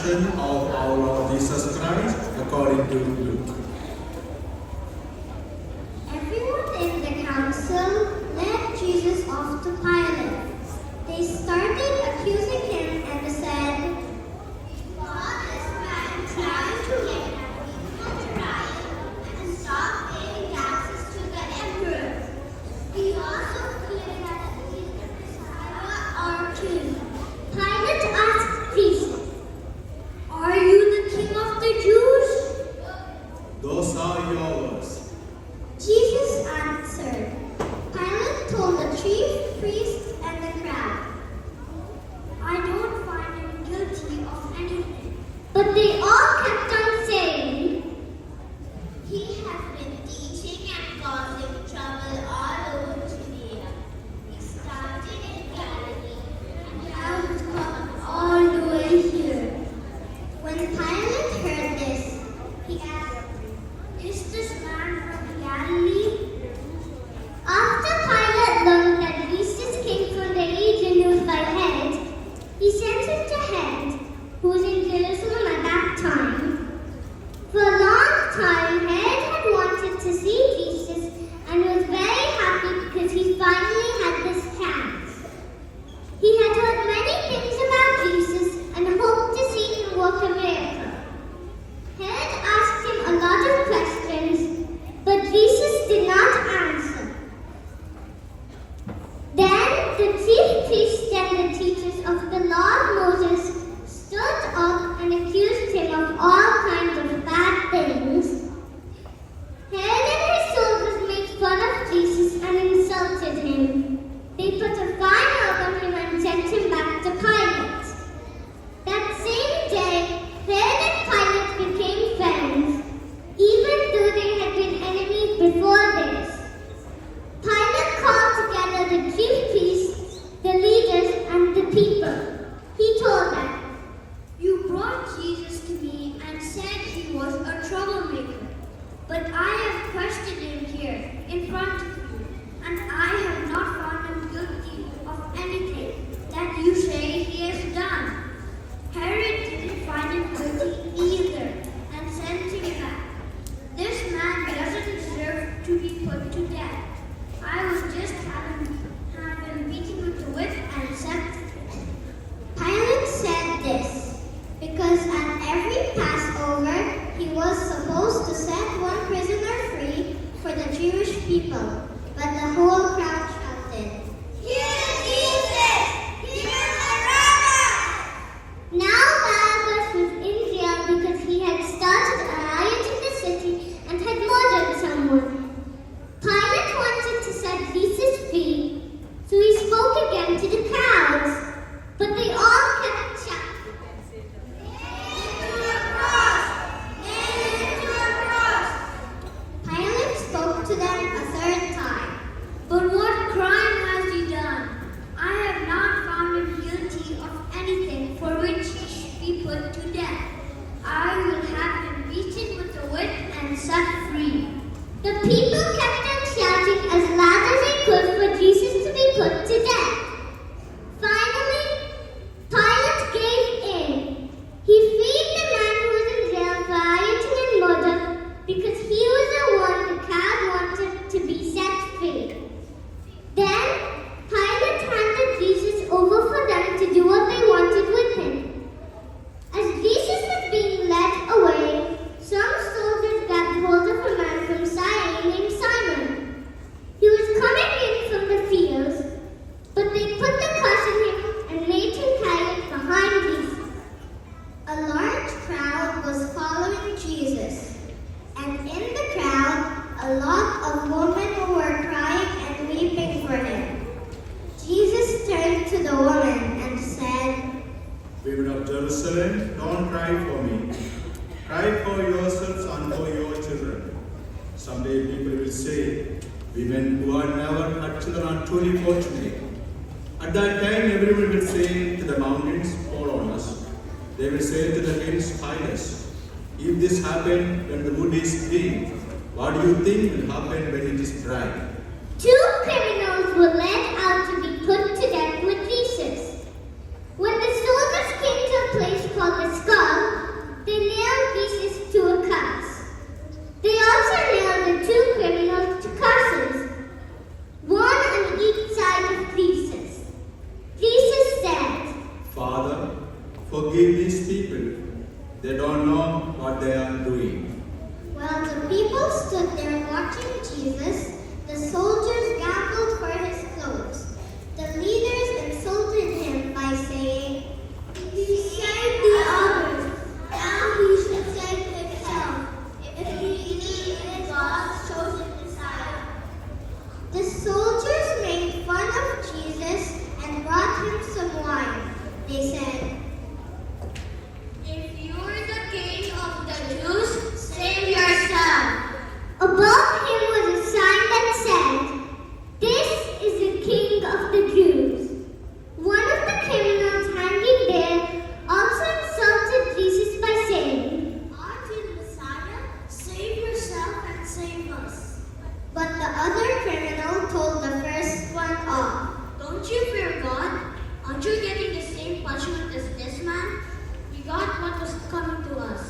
Passion of our Lord Jesus Christ according to Luke. Everyone in the council led Jesus off to Pilate. They started accusing him and said, "While this man tried to get people to riot and stop paying taxes to the emperor. He also claimed that he is the Messiah or king." Pilate asked Jesus, "Are you the king of the Jews?" Those are your words. Jesus answered. Pilate told the chief priests and the crowd, "I don't find him guilty of anything." But they all kept on saying, "He has been teaching and causing trouble all over Judea. He started in Galilee and now has come all the way here." When Pilate heard this, he asked, "Is this man from Galilee?" After Pilate learned that Jesus came from the region ruled by Herod, he sent him to Herod, who was in Jerusalem at that time. For a long time, Herod had wanted to see Jesus and was very happy because he finally had this chance. He had heard many things about Jesus and hoped to see him work a miracle. Herod asked him a lot of questions, but Jesus did not answer. Then the chief priests and the teachers of the law of Moses stood up and accused him of all kinds of bad things. Herod and his soldiers made fun of Jesus and insulted him. They put a fine out on him and sent him back to Pilate. That same day, Herod and Pilate became friends, even though they had been enemies before this. Pilate called together the chief priests, the leaders, and the people. He told them, "You brought Jesus to me and said he was a troublemaker. But I have questioned him here in front of you, and I have not found him guilty of anything that you say he has done." Herod didn't find him guilty either and sent him back. "This man doesn't deserve to be put to death. I was just have him beaten with the whip and sent." Pilate said this because at every Passover he was supposed to set one prisoner free for the Jewish people, but the whole crowd shouted, "Kill Jesus! Kill Barabbas!" Now Barabbas was in jail because he had started a riot in the city and had murdered someone. Pilate wanted to set Jesus free, so he spoke again to the crowds, but they all kept shouting, "Nail him to a cross! Nail him to a cross!" Pilate spoke to them a third time, "But what crime has he done? I have not found him guilty of anything for which he should be put to death. I will have him beaten with a whip and set free." The people kept on shouting as loud as they could for Jesus to be put to death. Finally, Pilate gave in. He freed the man who was in jail for rioting and murder because he was the one the crowd wanted to be set free. Then Pilate handed Jesus over for them to do what they wanted with him. As Jesus was being led away, some soldiers grabbed hold of a man from Cyrene named Simon. He was coming in from the fields, but they put the cross on him and made him carry it behind Jesus. A large crowd was following Jesus, and in the crowd, a lot of women were crying and weeping for him. Jesus turned to the woman and said, Women of Jerusalem, don't cry for me. Cry for yourselves and for your children. Someday people will say, women who had never had children are truly fortunate. At that time, everyone will say to the mountains, fall on us. They will say to the hills, hide us. If this happened when the wood is green, what do you think will happen when it is dry? 2 criminals were led out to be put to death with Jesus. When the soldiers came to a place called the Skull, watching Jesus, the soldiers gambled for his clothes. The leaders insulted him by saying, "He saved the others. Now he should save himself, if he is God's chosen Messiah." The soldiers made fun of Jesus and brought him some wine. They said, "If you're the king of the Jews, save yourself." Above him was a sign that said, "This is the king of the Jews." One of the criminals hanging there also insulted Jesus by saying, "Aren't you the Messiah? Save yourself and save us." But the other criminal told the first one off. "Don't you fear God? Aren't you getting the same punishment as this man? He got what was coming to us,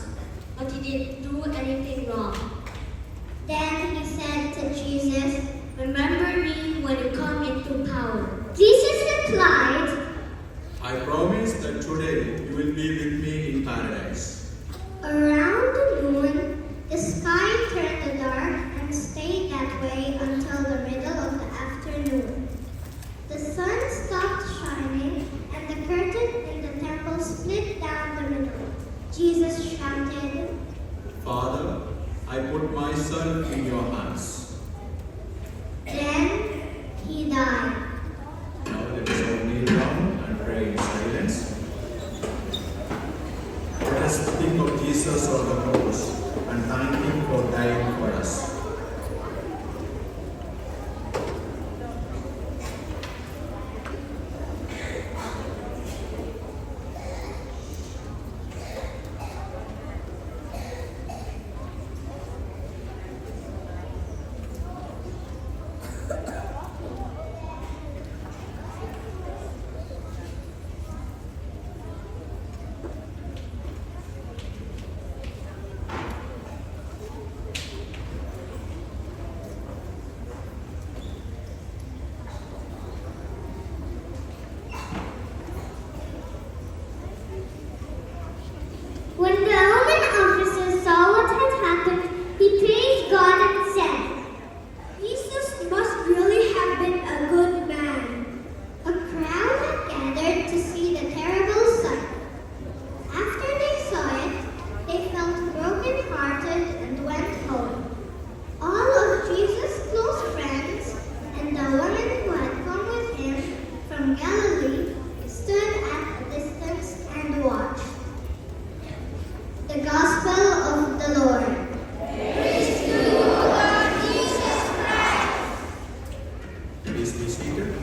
but he didn't do anything wrong." Then he said to Jesus, "Remember me when you come into power." Jesus replied, I promise that today you will be with me in paradise. Around noon, the sky turned dark and stayed that way until the middle of the afternoon. The sun stopped shining and the curtain in the temple split down the middle. Jesus shouted, Father, I put myself in your hands. Then he died. Now let us all kneel down and pray in silence. Let us think of Jesus on the cross and thank him for dying for us. When the Roman officer saw what had happened, he praised God and said, Jesus must really have been a good man. A crowd had gathered to see the terrible sight. After they saw it, they felt broken-hearted and went home. All of Jesus' close friends and the woman who had come with him from Galilee stood at a distance and watched. The gospel